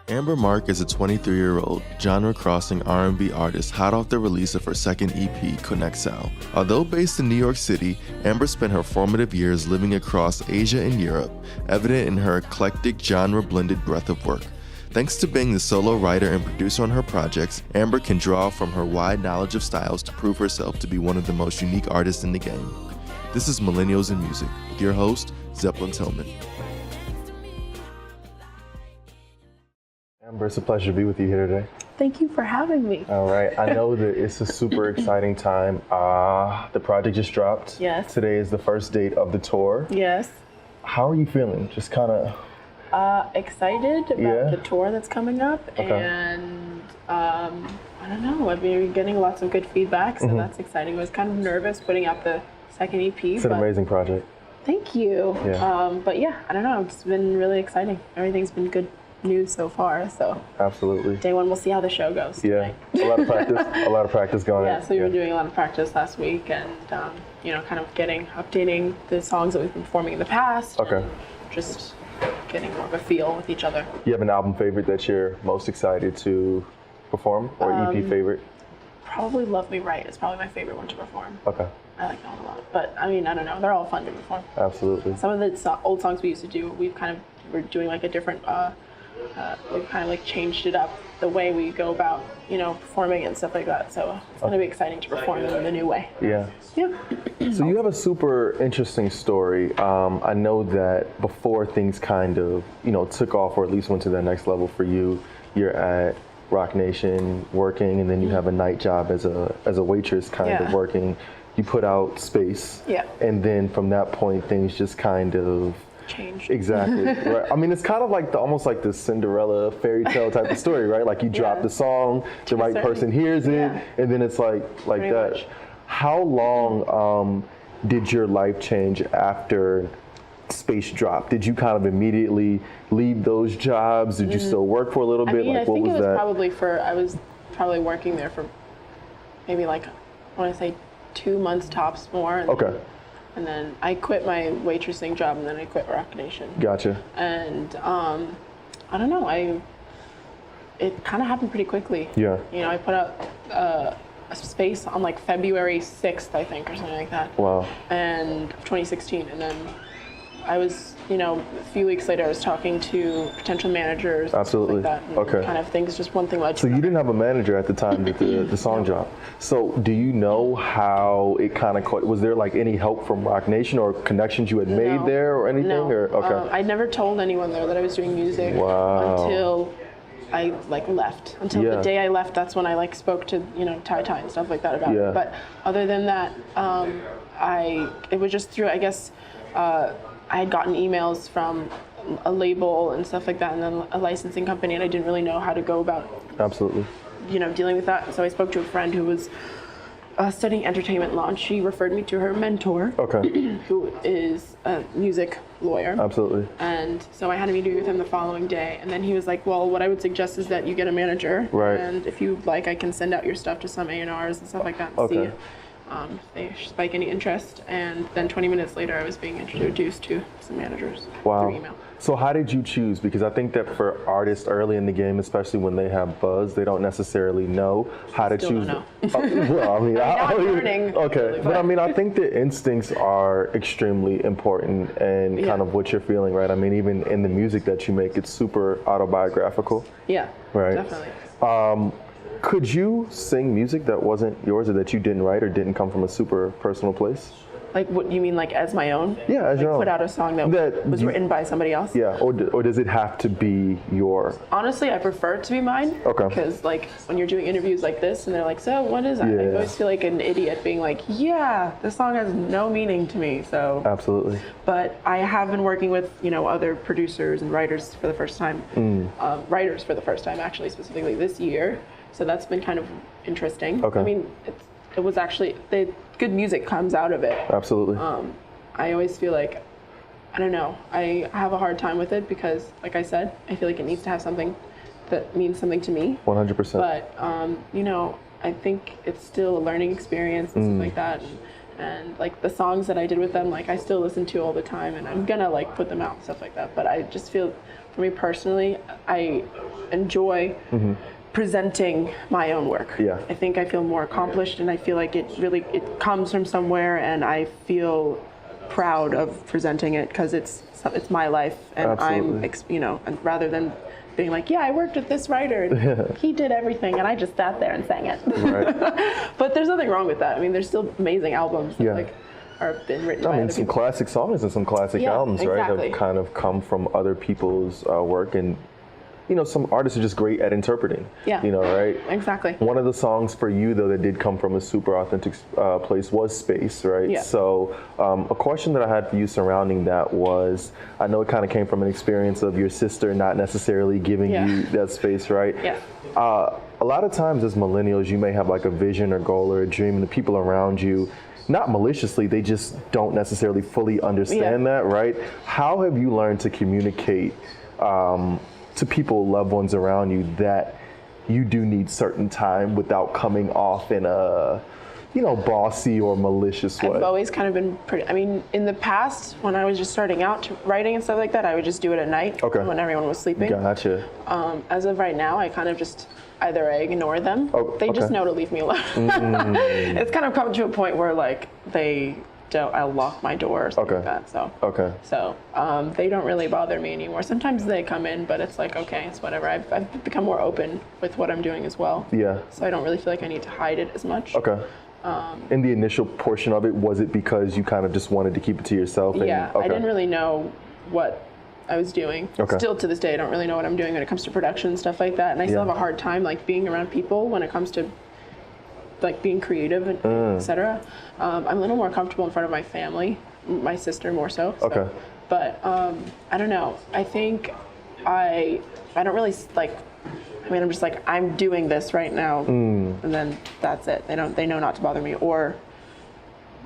Amber Mark is a 23-year-old, genre-crossing R&B artist hot off the release of her second EP, Conexao. Although based in New York City, Amber spent her formative years living across Asia and Europe, evident in her eclectic genre-blended breadth of work. Thanks to being the solo writer and producer on her projects, Amber can draw from her wide knowledge of styles to prove herself to be one of the most unique artists in the game. This is Millennials in Music, with your host, Zeppelin Tillman. Amber, it's a pleasure to be with you here today. Thank you for having me. All right, I know that it's a super exciting time. The project just dropped. Yes. Today is the first date of the tour. Yes. How are you feeling? Just kind of... excited about the tour that's coming up, okay. And I don't know, I've been getting lots of good feedback, so that's exciting. I was kind of nervous putting out the second EP. It's an amazing project. Thank you. Yeah. But yeah, I don't know, it's been really exciting. Everything's been good news so far, so absolutely. Day one, we'll see how the show goes. Yeah, a lot of practice going on. Yeah, so we've been doing a lot of practice last week, and you know, kind of updating the songs that we've been performing in the past. Okay. Just getting more of a feel with each other. You have an album favorite that you're most excited to perform, or EP favorite? Probably Love Me Right. It's probably my favorite one to perform. Okay. I like that one a lot. But I mean, I don't know. They're all fun to perform. Absolutely. Some of the old songs we used to do, we're doing like a different, we've kind of like changed it up, the way we go about, you know, performing and stuff like that. So it's going to be exciting to perform in the new way. Yeah. Yeah. So you have a super interesting story. I know that before things kind of, you know, took off, or at least went to the next level for you, you're at Roc Nation working, and then you have a night job as a waitress kind of working. You put out Space. Yeah. And then from that point, things just kind of changed. Exactly. Right. I mean, it's kind of like almost like the Cinderella fairy tale type of story, right? Like you drop the song, the right person hears it, and then it's like pretty that. Much. How long did your life change after Space dropped? Did you kind of immediately leave those jobs? Did you still work for a little bit? I mean, like, I think what was it was that? I was probably working there for maybe like, I want to say 2 months tops more. Okay. And then I quit my waitressing job, and then I quit Roc Nation. Gotcha. And I don't know, it kind of happened pretty quickly. Yeah. You know, I put out a Space on like February 6th, I think, or something like that. Wow. And 2016, and then I was, you know, a few weeks later, I was talking to potential managers. Absolutely. Like that, and okay. Kind of things, just one thing led to So you didn't have a manager at the time that the song dropped. So do you know how it kind of caught? Was there like any help from Roc Nation or connections you had made there or anything? No. Or, okay. I never told anyone there that I was doing music until I like left. Until the day I left, that's when I like spoke to, you know, Ty and stuff like that about it. But other than that, it was just through, I guess, I had gotten emails from a label and stuff like that, and then a licensing company, and I didn't really know how to go about you know, dealing with that. So I spoke to a friend who was studying entertainment law, and she referred me to her mentor, who is a music lawyer. Absolutely. And so I had a meeting with him the following day, and then he was like, well, what I would suggest is that you get a manager, and if you'd like, I can send out your stuff to some A&Rs and stuff like that and see if they spike any interest. And then 20 minutes later, I was being introduced to some managers through email. So how did you choose? Because I think that for artists early in the game, especially when they have buzz, they don't necessarily know how to choose. Don't know. Well, I mean, I'm learning. Okay, but I mean, I think the instincts are extremely important, and kind of what you're feeling, right? I mean, even in the music that you make, it's super autobiographical. Yeah, right. Definitely. Could you sing music that wasn't yours, or that you didn't write, or didn't come from a super personal place? Like, what you mean, like as my own? Yeah, as your own. Put out a song that was written by somebody else? Yeah, or does it have to be your? Honestly, I prefer it to be mine. Okay. Because like when you're doing interviews like this, and they're like, "So what is that?" I always feel like an idiot being like, "Yeah, this song has no meaning to me." So. Absolutely. But I have been working with, you know, other producers and writers for the first time. Writers for the first time, actually, specifically this year. So that's been kind of interesting. Okay. I mean, it was actually, the good music comes out of it. Absolutely. I always feel like, I don't know, I have a hard time with it because, like I said, I feel like it needs to have something that means something to me. 100%. But, you know, I think it's still a learning experience and stuff like that. and like the songs that I did with them, like I still listen to all the time, and I'm gonna like put them out and stuff like that. But I just feel, for me personally, I enjoy presenting my own work. Yeah. I think I feel more accomplished, and I feel like it comes from somewhere, and I feel proud of presenting it because it's my life, and Absolutely. and rather than being like, yeah, I worked with this writer, and he did everything, and I just sat there and sang it. Right. But there's nothing wrong with that. I mean, there's still amazing albums that like are been written by other some people. classic songs and some classic albums, right, have kind of come from other people's work, and some artists are just great at interpreting. Yeah. Right? Exactly. One of the songs for you, though, that did come from a super authentic place was Space, right? Yeah. So a question that I had for you surrounding that was, I know it kind of came from an experience of your sister not necessarily giving you that space, right? Yeah. A lot of times as millennials, you may have like a vision or goal or a dream, and the people around you, not maliciously, they just don't necessarily fully understand that, right? How have you learned to communicate to people, loved ones around you, that you do need certain time without coming off in a, bossy or malicious way? I've always kind of been I mean, in the past, when I was just starting out writing and stuff like that, I would just do it at night when everyone was sleeping. Gotcha. As of right now, I kind of just either I ignore them, they just know to leave me alone. It's kind of come to a point where like I'll lock my door or something like that. So they don't really bother me anymore. Sometimes they come in, but it's like, okay, it's whatever. I've become more open with what I'm doing as well. Yeah. So I don't really feel like I need to hide it as much. Okay. In the initial portion of it, was it because you kind of just wanted to keep it to yourself? I didn't really know what I was doing. Still to this day, I don't really know what I'm doing when it comes to production and stuff like that. And I still have a hard time like being around people when it comes to like being creative and etc. I'm a little more comfortable in front of my family, my sister more so. But I don't know. I think I don't really like. I mean, I'm just like, I'm doing this right now, and then that's it. They know not to bother me, or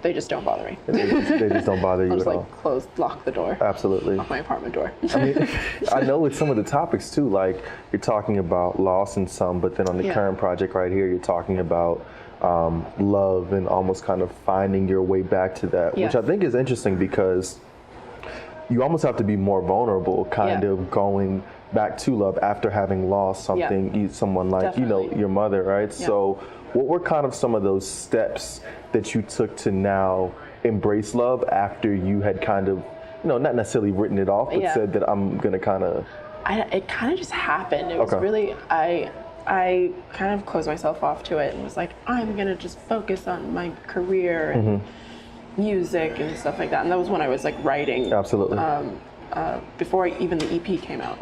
they just don't bother me. They just don't bother you I'll at just all. Lock the door. Absolutely. Lock my apartment door. I mean, I know with some of the topics too, like you're talking about loss in some, but then on the current project right here, you're talking about love and almost kind of finding your way back to that, which I think is interesting because you almost have to be more vulnerable, kind of going back to love after having lost something, someone like, your mother, right? So what were kind of some of those steps that you took to now embrace love after you had kind of, not necessarily written it off, but said that I'm going to kind of... It kind of just happened. It was really, I kind of closed myself off to it and was like, I'm going to just focus on my career and music and stuff like that. And that was when I was like writing. Absolutely. Before even the EP came out.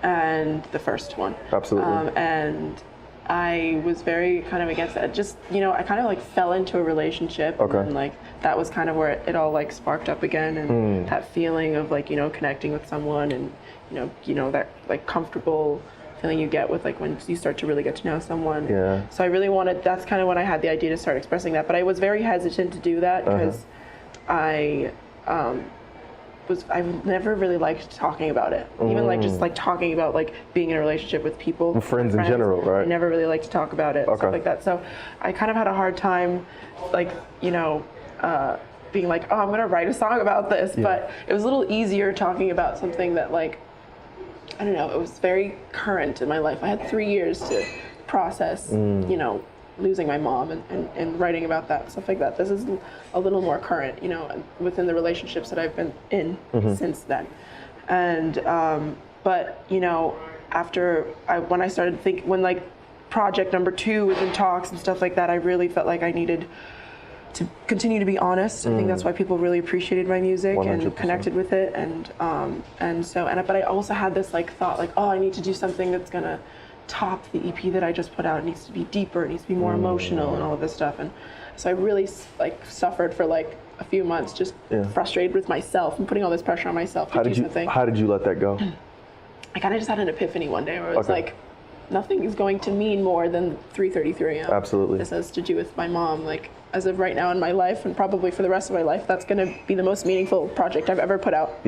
And the first one. Absolutely. And I was very kind of against that. Just, I kind of like fell into a relationship. And like that was kind of where it all like sparked up again, and that feeling of like, connecting with someone, and that like comfortable feeling you get with like when you start to really get to know someone. So I really wanted, that's kind of when I had the idea to start expressing that, but I was very hesitant to do that because I've never really liked talking about it. Even like just like talking about like being in a relationship with people. Friends in general, right? I never really liked to talk about it, stuff like that. So I kind of had a hard time like, being like, oh, I'm gonna write a song about this. But it was a little easier talking about something that like, I don't know, it was very current in my life. I had 3 years to process, losing my mom and writing about that, stuff like that. This is a little more current, within the relationships that I've been in since then. And, but, when I started thinking, when like project number 2 was in talks and stuff like that, I really felt like I needed to continue to be honest. I think that's why people really appreciated my music 100%. And connected with it. But I also had this like thought like, oh, I need to do something that's gonna top the EP that I just put out. It needs to be deeper, it needs to be more emotional and all of this stuff. And so I really like suffered for like a few months, just frustrated with myself and putting all this pressure on myself to do something. How did you let that go? I kind of just had an epiphany one day where it was like, nothing is going to mean more than 3:33 a.m. Absolutely. This has to do with my mom. Like, as of right now in my life, and probably for the rest of my life, that's going to be the most meaningful project I've ever put out.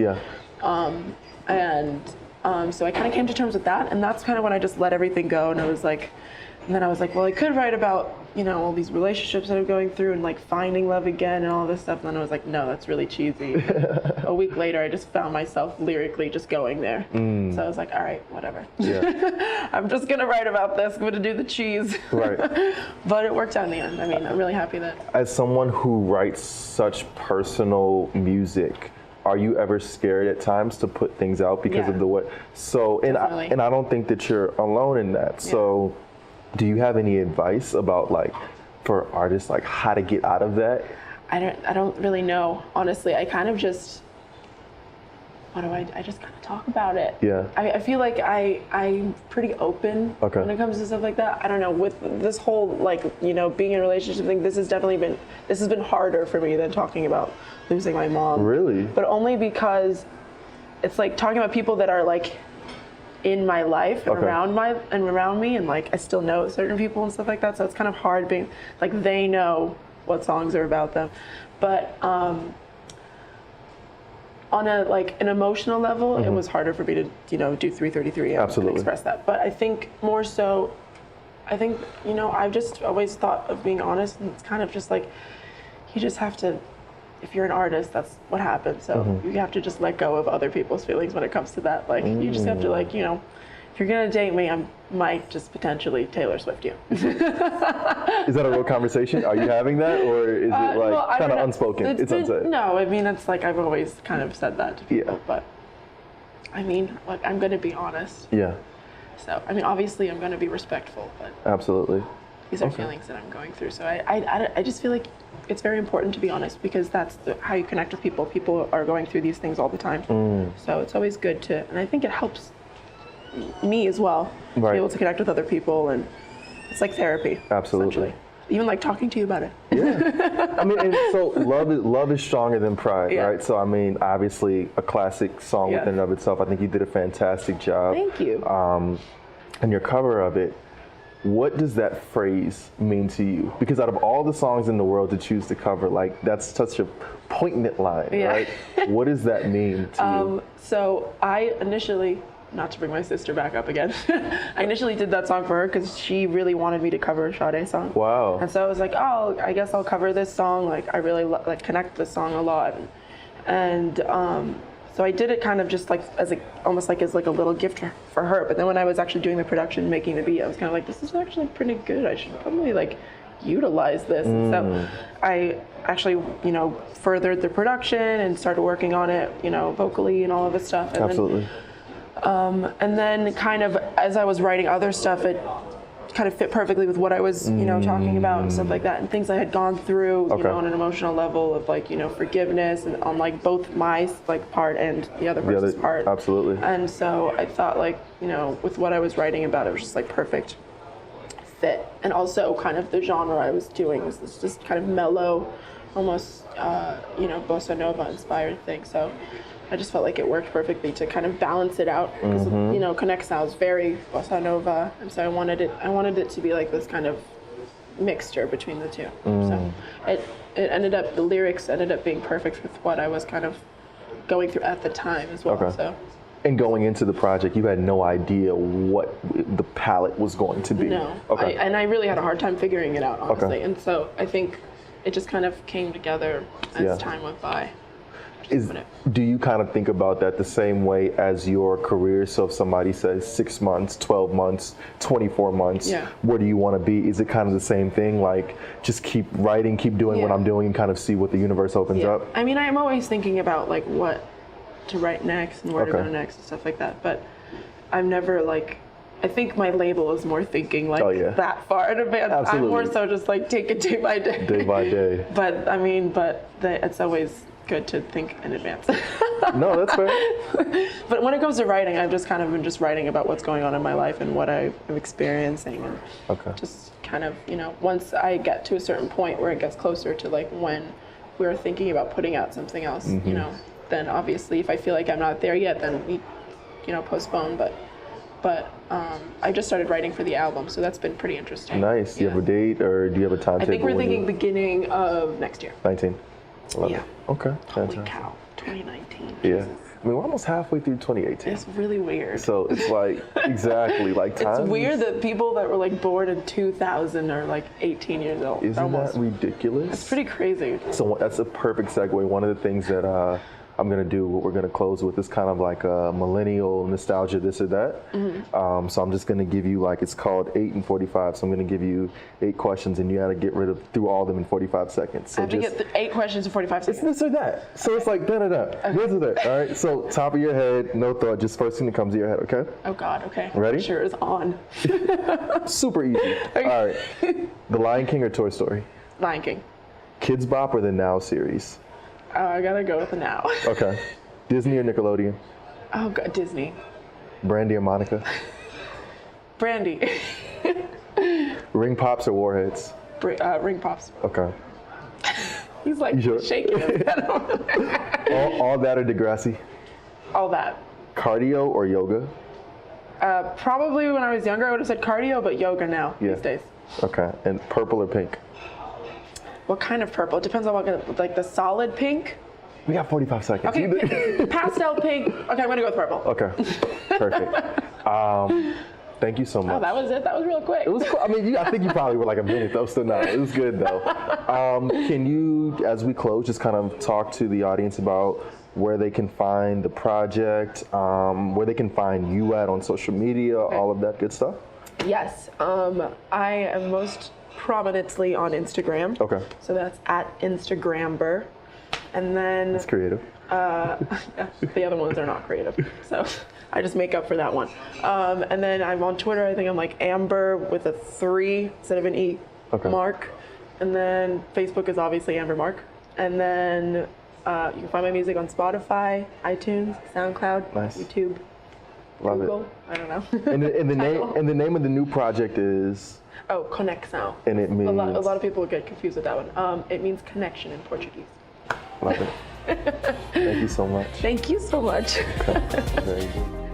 So I kind of came to terms with that, and that's kind of when I just let everything go, and I was like, And then I was like, well, I could write about, you know, all these relationships that I'm going through and like finding love again and all this stuff. And then I was like, no, that's really cheesy. A week later, I just found myself lyrically just going there. So I was like, all right, whatever. Yeah. I'm just going to write about this. I'm going to do the cheese. Right. But it worked out in the end. I mean, I'm really happy that. As someone who writes such personal music, are you ever scared at times to put things out because of the way? So, and I don't think that you're alone in that. Yeah. So, do you have any advice about like for artists like how to get out of that? I don't really know, honestly. I kind of just I just kind of talk about it. Yeah. I feel like I'm pretty open when it comes to stuff like that. I don't know, with this whole like, you know, being in a relationship thing, this has been harder for me than talking about losing my mom. Really? But only because it's like talking about people that are like in my life and around me, and like I still know certain people and stuff like that, so it's kind of hard being like they know what songs are about them. But on a like an emotional level, it was harder for me to, you know, do 333 and express that. But I think more so, you know, I've just always thought of being honest, and it's kind of just like you just have to, if you're an artist, that's what happens. So you have to just let go of other people's feelings when it comes to that. Like you just have to, like, you know, if you're gonna date me, I might just potentially Taylor Swift you. Is that a real conversation? Are you having that, or is it like kind of unspoken? It's unsaid. No, I mean, it's like I've always kind of said that to people, but I mean, like, I'm gonna be honest. Yeah. So I mean, obviously, I'm gonna be respectful, but absolutely, these are feelings that I'm going through. So I just feel like it's very important to be honest, because that's how you connect with people. People are going through these things all the time. So it's always good to, and I think it helps me as well, to be able to connect with other people, and it's like therapy. Absolutely. Even like talking to you about it. Yeah. I mean, and so love is stronger than pride, right? So I mean, obviously a classic song within and of itself. I think you did a fantastic job. Thank you. And your cover of it, what does that phrase mean to you? Because out of all the songs in the world to choose to cover, like, that's such a poignant line, right? What does that mean to you? So I initially, not to bring my sister back up again, I initially did that song for her because she really wanted me to cover a Sade song. Wow. And so I was like, oh, I guess I'll cover this song. Like, I really like connect this song a lot. And so I did it kind of just like almost like as like a little gift for her. But then when I was actually doing the production, making the beat, I was kind of like, this is actually pretty good. I should probably like utilize this. And so I actually, you know, furthered the production and started working on it, you know, vocally and all of this stuff. And and then kind of as I was writing other stuff, it kind of fit perfectly with what I was, you know, talking about and stuff like that, and things I had gone through, you know, on an emotional level of like, you know, forgiveness and on like both my like part and the other person's part. Absolutely. And so I thought, like, you know, with what I was writing about, it was just like perfect fit. And also kind of the genre I was doing was this just kind of mellow, almost, you know, bossa nova inspired thing. So I just felt like it worked perfectly to kind of balance it out, because you know, Conexao is very bossa nova, and so I wanted it to be like this kind of mixture between the two. So it ended up, the lyrics ended up being perfect with what I was kind of going through at the time as well. So. And going into the project, you had no idea what the palette was going to be. No. And I really had a hard time figuring it out, honestly. And so I think it just kind of came together as time went by. Do you kind of think about that the same way as your career? So if somebody says 6 months, 12 months, 24 months, where do you want to be? Is it kind of the same thing? Like, just keep writing, keep doing what I'm doing, and kind of see what the universe opens up? I mean, I'm always thinking about like what to write next and where to go next and stuff like that. But I'm never like, I think my label is more thinking like that far in advance. Absolutely. I'm more so just like take it day by day. Day by day. But I mean, it's always good to think in advance. No, that's fair. But when it comes to writing, I've just kind of been just writing about what's going on in my life and what I'm experiencing, and just kind of, you know, once I get to a certain point where it gets closer to like when we're thinking about putting out something else, you know, then obviously if I feel like I'm not there yet, then we, you know, postpone. But I just started writing for the album, so that's been pretty interesting. Nice. Do you have a date, or do you have a timetable? I think we're thinking beginning of next year. 19. Love it. Okay. Holy cow. 2019. Yeah. Jesus. I mean, we're almost halfway through 2018. It's really weird. So it's like, exactly, like time. It's weird that people that were like born in 2000 are like 18 years old. Isn't that ridiculous? It's pretty crazy. So that's a perfect segue. One of the things that I'm gonna do, what we're gonna close with, is kind of like a millennial nostalgia, this or that. Mm-hmm. So I'm just gonna give you, like, it's called 8 and 45. So I'm gonna give you 8 questions, and you gotta get through all of them in 45 seconds. So I have to get 8 questions in 45 seconds. It's this or that. So it's like da-da-da, this or that. All right, so top of your head, no thought, just first thing that comes to your head, okay? Oh God, okay. Ready? Sure is on. Super easy. Okay. All right, The Lion King or Toy Story? Lion King. Kids Bop or the Now series? I gotta go with the Now. Okay. Disney or Nickelodeon? Oh God, Disney. Brandy or Monica? Brandy. Ring Pops or Warheads? Ring Pops. Okay. He's like shaking his head. all that or Degrassi? All that. Cardio or yoga? Probably when I was younger, I would have said cardio, but yoga now these days. Okay. And purple or pink? What kind of purple? It depends on what, like the solid pink. We got 45 seconds. Okay, pastel pink. Okay, I'm gonna go with purple. Okay, perfect. Thank you so much. Oh, that was it? That was real quick. It was cool. I mean, I think you probably were like a minute though, so no, it was good though. Can you, as we close, just kind of talk to the audience about where they can find the project, where they can find you at on social media, all of that good stuff? Yes, I am most prominently on Instagram. Okay. So that's at Instagramber. And then That's creative. the other ones are not creative. So I just make up for that one. And then I'm on Twitter. I think I'm like Amber with a 3 instead of an E. Okay. Mark. And then Facebook is obviously Amber Mark. And then you can find my music on Spotify, iTunes, Soundcloud, YouTube, Love Google. it. I don't know. And the name of the new project is? Oh, Conexao. And it means? A lot of people get confused with that one. It means connection in Portuguese. Love it. Thank you so much. Thank you so much. Okay. Very good.